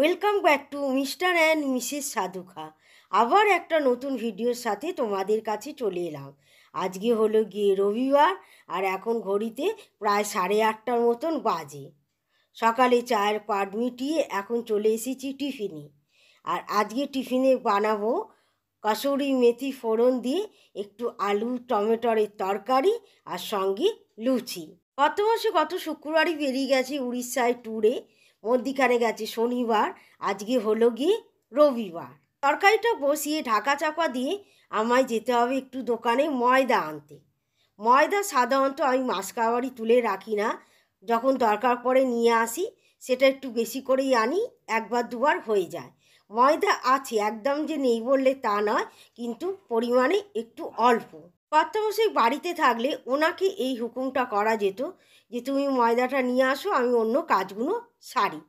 Welcome back to mister and Mrs Sadhukha. আবার একটা নতুন ভিডিওর সাথে তোমাদের কাছে চলে এলাম। আজকে হলো গিয়ে রবিবার, আর এখন ঘড়িতে প্রায় 8:30টার মতন বাজে। সকালে চায়ের পাট মিটিয়ে এখন চলে এসেছি টিফিনে। আর আজকে টিফিনে বানাবো কসুরি মেথি ফোড়ন দিয়ে একটু আলু টমেটোরের তরকারি, আর সঙ্গে লুচি। গত মাসে গত শুক্রবারই বেরিয়ে গেছে উড়িষ্যায় ট্যুরে, মধ্যিখানে গেছে শনিবার, আজকে হলো গিয়ে রবিবার। তরকারিটা বসিয়ে ঢাকা চাপা দিয়ে আমায় যেতে হবে একটু দোকানে ময়দা আনতে। ময়দা সাধারণত আমি মাসকাবারি তুলে রাখি না, যখন দরকার পড়ে নিয়ে আসি, সেটা একটু বেশি করেই আনি, একবার দুবার হয়ে যায়। ময়দা আছে, একদম যে নেই বললে তা নয়, কিন্তু পরিমাণে একটু অল্প। কর্তামশাই বাড়িতে থাকলে ওনাকে এই হুকুমটা করা যেত যে তুমি ময়দাটা নিয়ে আসো, আমি অন্য কাজগুলো সারি।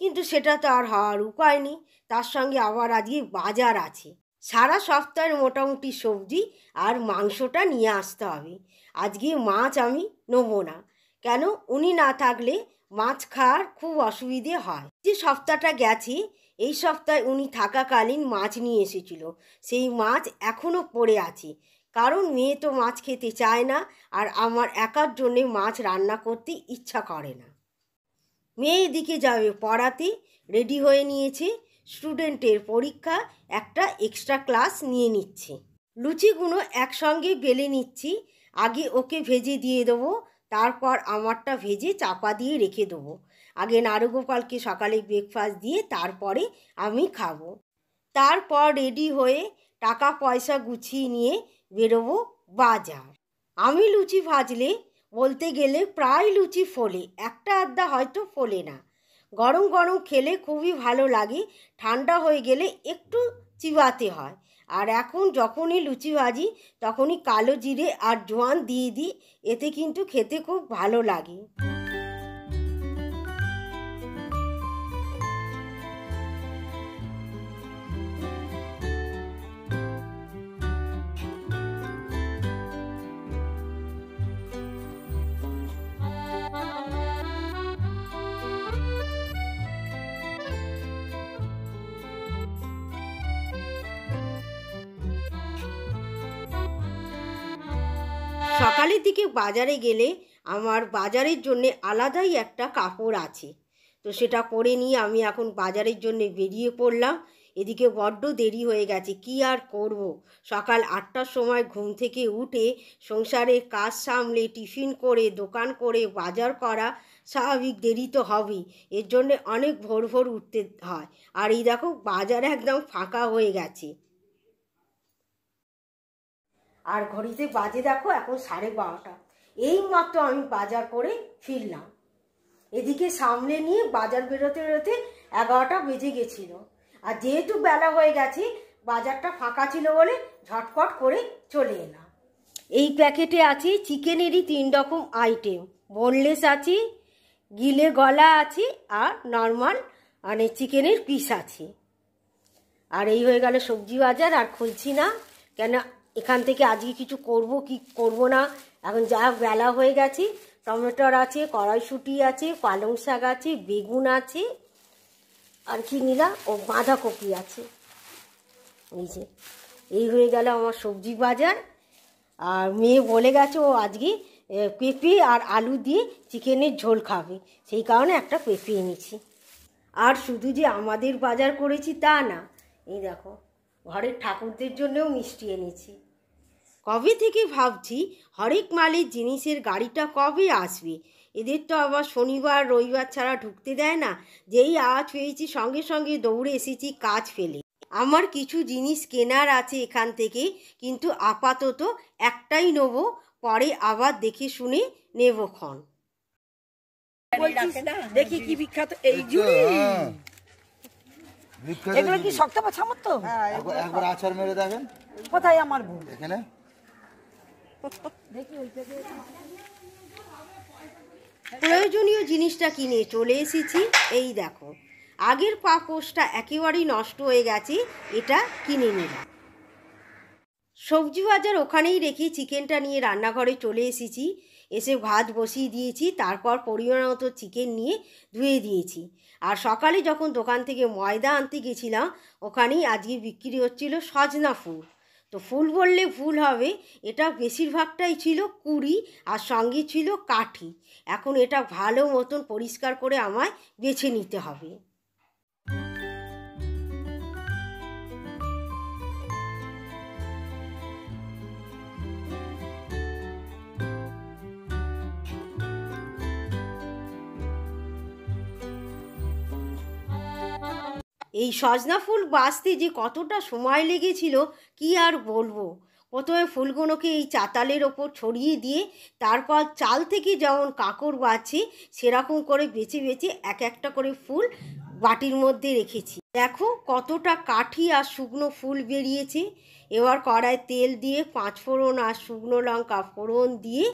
কিন্তু সেটা তো আর হওয়ার উপায় নেই। তার সঙ্গে আবার আজকে বাজার আছে, সারা সপ্তাহের মোটামুটি সবজি আর মাংসটা নিয়ে আসতে হবে। আজকে মাছ আমি নেবো না, কেন উনি না থাকলে মাছ খাওয়ার খুব অসুবিধে হয়। যে সপ্তাহটা গেছে, এই সপ্তাহে উনি থাকাকালীন মাছ নিয়ে এসেছিল, সেই মাছ এখনও পড়ে আছে। কারণ মেয়ে তো মাছ খেতে চায় না, আর আমার একার জন্যে মাছ রান্না করতে ইচ্ছা করে না। মেয়ে এদিকে যাবে পড়াতে, রেডি হয়ে নিয়েছে। স্টুডেন্টের পরীক্ষা, একটা এক্সট্রা ক্লাস নিয়ে নিচ্ছে। লুচিগুলো একসঙ্গে বেলে নিচ্ছি। আগে ওকে ভেজে দিয়ে দেবো, তারপর আমারটা ভেজে চাপা দিয়ে রেখে দেবো। আগে নারুগোপালকে সকালে ব্রেকফাস্ট দিয়ে তারপরে আমি খাবো। তারপর রেডি হয়ে টাকা পয়সা গুছিয়ে নিয়ে বেরোবো বাজার। আমি লুচি ভাজলে বলতে গেলে প্রায় লুচি ফোলে, একটা আধটা হয়তো ফোলে না। গরম গরম খেলে খুবই ভালো লাগে, ঠান্ডা হয়ে গেলে একটু চিবাতে হয়। আর এখন যখনই লুচি ভাজি তখনই কালো জিরে আর জোয়ান দিয়ে দিই, এতে কিন্তু খেতে খুব ভালো লাগে। সকালের দিকে বাজারে গেলে আমার বাজারের জন্যে আলাদাই একটা কাপড় আছে, তো সেটা পরে নিয়ে আমি এখন বাজারের জন্যে বেরিয়ে পড়লাম। এদিকে বড্ড দেরি হয়ে গেছে, কি আর করব। সকাল 8টার সময় ঘুম থেকে উঠে সংসারের কাজ সামলে টিফিন করে দোকান করে বাজার করা স্বাভাবিক, দেরি তো হবেই। এর জন্যে অনেক ভোর ভোর উঠতে হয়। আর এই দেখো বাজার একদম ফাঁকা হয়ে গেছে। আর ঘড়িতে বাজে দেখো এখন 12:30। এই মাত্র আমি বাজার করে ফিরলাম। এদিকে সামলে নিয়ে বাজার বেরোতে বেরোতে 11টা বেজে গেছিল। আর যেহেতু বেলা হয়ে গেছে, বাজারটা ফাঁকা ছিল বলে ঝটপট করে চলে এলাম। এই প্যাকেটে আছে চিকেনেরই 3 রকম আইটেম, বোনলেস আছে, গিলে গলা আছে, আর নর্মাল মানে চিকেনের পিস আছে। আর এই হয়ে গেল সবজি বাজার। আর খুলছি না, কেন এখান থেকে আজকে কিছু করব কি করব না, এখন যা বেলা হয়ে গেছে। টমেটোর আছে, কড়াইশুঁটি আছে, পালং শাক আছে, বেগুন আছে, আর কি নিলাম, ও বাঁধাকপি আছে। এই হয়ে গেল আমার সবজি বাজার। আর মেয়ে বলে গেছে ও আজকে পেঁপে আর আলু দিয়ে চিকেনের ঝোল খাবে, সেই কারণে একটা পেঁপে এনেছি। আর শুধু যে আমাদের বাজার করেছি তা না, এই দেখো ঘরের ঠাকুরদের জন্যও মিষ্টি এনেছি। কবে থেকে ভাবছি হরেক মালের জিনিসের গাড়িটা কবে আসবে। এদের তো আবার শনিবার রবিবার ছাড়া ঢুকতে দেয় না। যেই আওয়াজ পেয়েছি সঙ্গে সঙ্গে দৌড়ে এসেছি কাজ ফেলে। আমার কিছু জিনিস কেনার আছে এখান থেকে, কিন্তু আপাতত একটাই নেবো, পরে আবার দেখে শুনে নেবো ক্ষণ। দেখি কি বিখ্যাত এই জুড়ি, এগুলো কি শক্ত বা সামর্থ্য? একবার আচার মেরে দেখেন। কোথায় আমার ভুল এখানে দেখি। প্রয়োজনীয় জিনিসটা কিনে চলে এসেছি। এই দেখো আগের পাপোশটা একেবারেই নষ্ট হয়ে গেছে, এটা কিনে নিলাম। সবজি বাজার ওখানেই রেখে চিকেনটা নিয়ে রান্নাঘরে চলে এসেছি। এসে ভাত বসিয়ে দিয়েছি, তারপর পরিমাণ মতো চিকেন নিয়ে ধুয়ে দিয়েছি। আর সকালে যখন দোকান থেকে ময়দা আনতে গেছিলাম, ওখানেই আজকে বিক্রি হচ্ছিল সজনা ফুল। তো ফুল বললে ভুল হবে, এটা বেশিরভাগটাই ছিল কুড়ি আর সঙ্গে ছিল কাঠি। এখন এটা ভালো মতন পরিষ্কার করে আমায় বেছে নিতে হবে। এই সজনা ফুল বাছতে যে কতটা সময় লেগেছিল কি আর বলবো। প্রথমে ফুলগুলোকে এই চাতালের ওপর ছড়িয়ে দিয়ে তারপর চাল থেকে যেমন কাঁকড় বাছে সেরকম করে বেছে বেছে এক একটা করে ফুল বাটির মধ্যে রেখেছি। দেখো কতটা কাঠি আর শুকনো ফুল বেরিয়েছে। এবার কড়ায় তেল দিয়ে 5 ফোড়ন আর শুকনো লঙ্কা ফোড়ন দিয়ে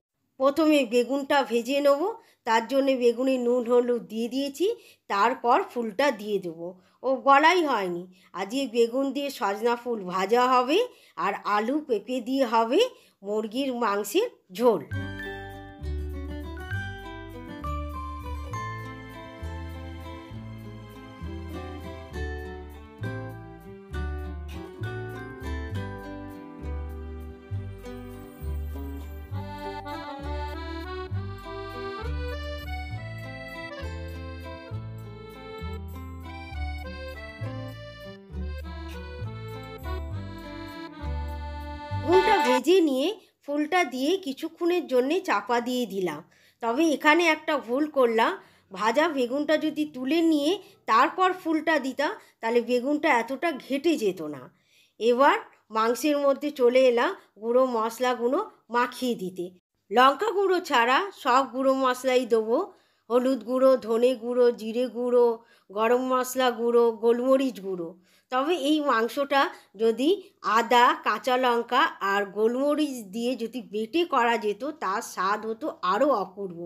প্রথমে বেগুনটা ভেজে নেব। তার জন্যে বেগুনে নুন হলুদ দিয়ে দিয়েছি, তারপর ফুলটা দিয়ে দেবো। ও গলাই হয়নি, আজকে বেগুন দিয়ে সজনা ফুল ভাজা হবে আর আলু পেঁপে দিয়ে হবে মুরগির মাংসের ঝোল। বেগুনটা ভেজে নিয়ে ফুলটা দিয়ে কিছুক্ষণের জন্যে চাপা দিয়ে দিলাম। তবে এখানে একটা ভুল করলাম, ভাজা বেগুনটা যদি তুলে নিয়ে তারপর ফুলটা দিতাম তাহলে বেগুনটা এতটা ঘেটে যেত না। এবার মাংসের মধ্যে চলে এলাম গুঁড়ো মশলাগুলো মাখিয়ে দিতে। লঙ্কা গুঁড়ো ছাড়া সব গুঁড়ো মশলাই দেবো। হলুদ গুঁড়ো, ধনে গুঁড়ো, জিরে গুঁড়ো, গরম মশলা গুঁড়ো, গোলমরিচ গুঁড়ো। তবে এই মাংসটা যদি আদা, কাঁচা লঙ্কা আর গোলমরিচ দিয়ে যদি বেটে করা যেত তার স্বাদ হতো আরও অপূর্ব।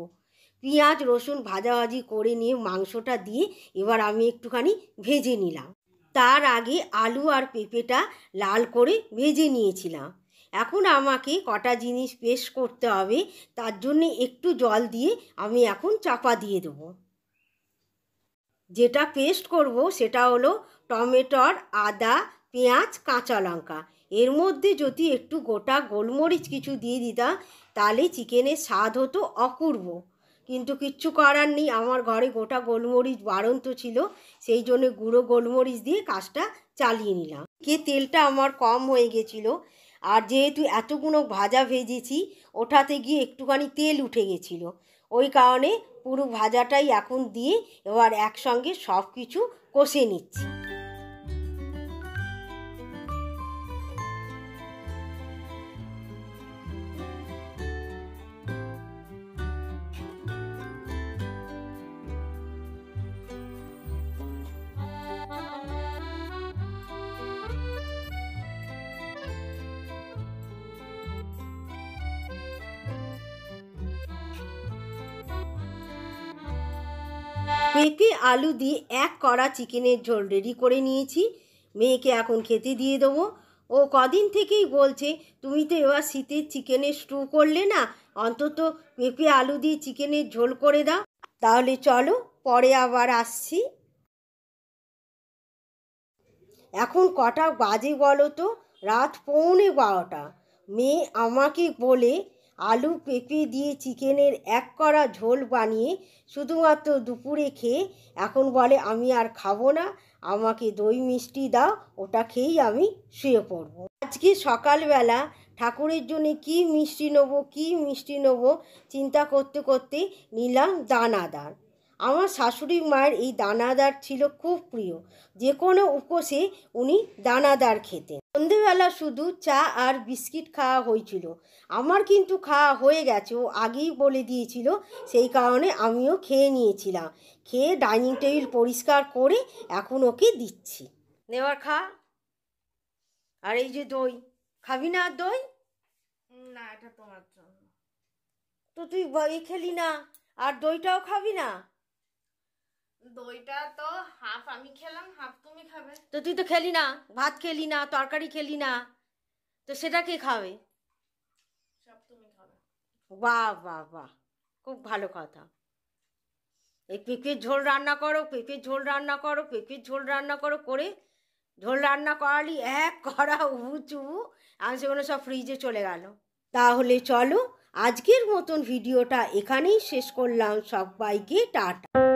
পেঁয়াজ রসুন ভাজাভাজি করে নিয়ে মাংসটা দিয়ে এবার আমি একটুখানি ভেজে নিলাম। তার আগে আলু আর পেঁপেটা লাল করে ভেজে নিয়েছিলাম। এখন আমাকে কটা জিনিস পেস্ট করতে হবে, তার জন্যে একটু জল দিয়ে আমি এখন চাপা দিয়ে দেবো। যেটা পেস্ট করব সেটা হলো টমেটোর, আদা, পেঁয়াজ, কাঁচা লঙ্কা। এর মধ্যে যদি একটু গোটা গোলমরিচ কিছু দিয়ে দিতাম তাহলে চিকেনের স্বাদ হতো অপূর্ব। কিন্তু কিচ্ছু করার নেই, আমার ঘরে গোটা গোলমরিচ বাড়ন্ত ছিল, সেই জন্য গুঁড়ো গোলমরিচ দিয়ে কাজটা চালিয়ে নিলাম। তেলটা আমার কম হয়ে গেছিলো, আর যেহেতু এতগুলো ভাজা ভেজেছি ওঠাতে গিয়ে একটুখানি তেল উঠে গেছিলো, ওই কারণে পুরো ভাজাটাই এখন দিয়ে এবার একসঙ্গে সব কিছু কষে নিচ্ছি। পেঁপে আলু দিয়ে এক কড়া চিকেনের ঝোল রেডি করে নিয়েছি। মেয়েকে এখন খেতে দিয়ে দেবো। ও কদিন থেকেই বলছে তুমি তো এবার শীতের চিকেনের স্টু করলে না, অন্তত পেঁপে আলু দিয়ে চিকেনের ঝোল করে দাও। তাহলে চলো পরে আবার আসছি। এখন কটা বাজে বলো তো? রাত 11:15। মেয়ে আমাকে বলে আলু পেঁপে দিয়ে চিকেনের এক কড়া ঝোল বানিয়ে শুধুমাত্র দুপুরে খেয়ে এখন বলে আমি আর খাবো না, আমাকে দই মিষ্টি দাও, ওটা খেয়েই আমি শুয়ে পড়ব। আজকে সকালবেলা ঠাকুরের জন্য কি মিষ্টি নেবো চিন্তা করতে করতে নিলাম দানাদার। আমার শাশুড়ি মায়ের এই দানাদার ছিল খুব প্রিয়, যে কোনো উপোসে উনি দানাদার খেতেন। সন্ধেবেলা শুধু চা আর বিস্কিট খাওয়া হয়েছিল, আমার কিন্তু খাওয়া হয়ে গেছে, ও আগেই বলে দিয়েছিল, সেই কারণে আমিও খেয়ে নিয়েছিলাম। খেয়ে ডাইনিং টেবিল পরিষ্কার করে এখন ওকে দিচ্ছি। নেওয়ার খা। আর এই যে দই খাবি না? আর দই না, এটা তোমার জন্য। তো তুই খেলি না, আর দইটাও খাবি না? দইটা তো হাফ আমি খেলাম, হাফ তুমি খাবে। তো তুই তো খেলি না, ভাত খেলি না, তরকারি খেলি না, তো সেটা কে খাবে? সব তুমি খাবে। বাহ বাহ বাহ, খুব ভালো কথা। এই পেঁপের ঝোল রান্না করো, পেঁপের ঝোল রান্না করো, পেঁপের ঝোল রান্না করো করে ঝোল রান্না করালি এক কড়া উবু চুবু, আর সেগুলো সব ফ্রিজে চলে গেল। তাহলে চলো আজকের মতন ভিডিওটা এখানেই শেষ করলাম। সবাইকে টাটা।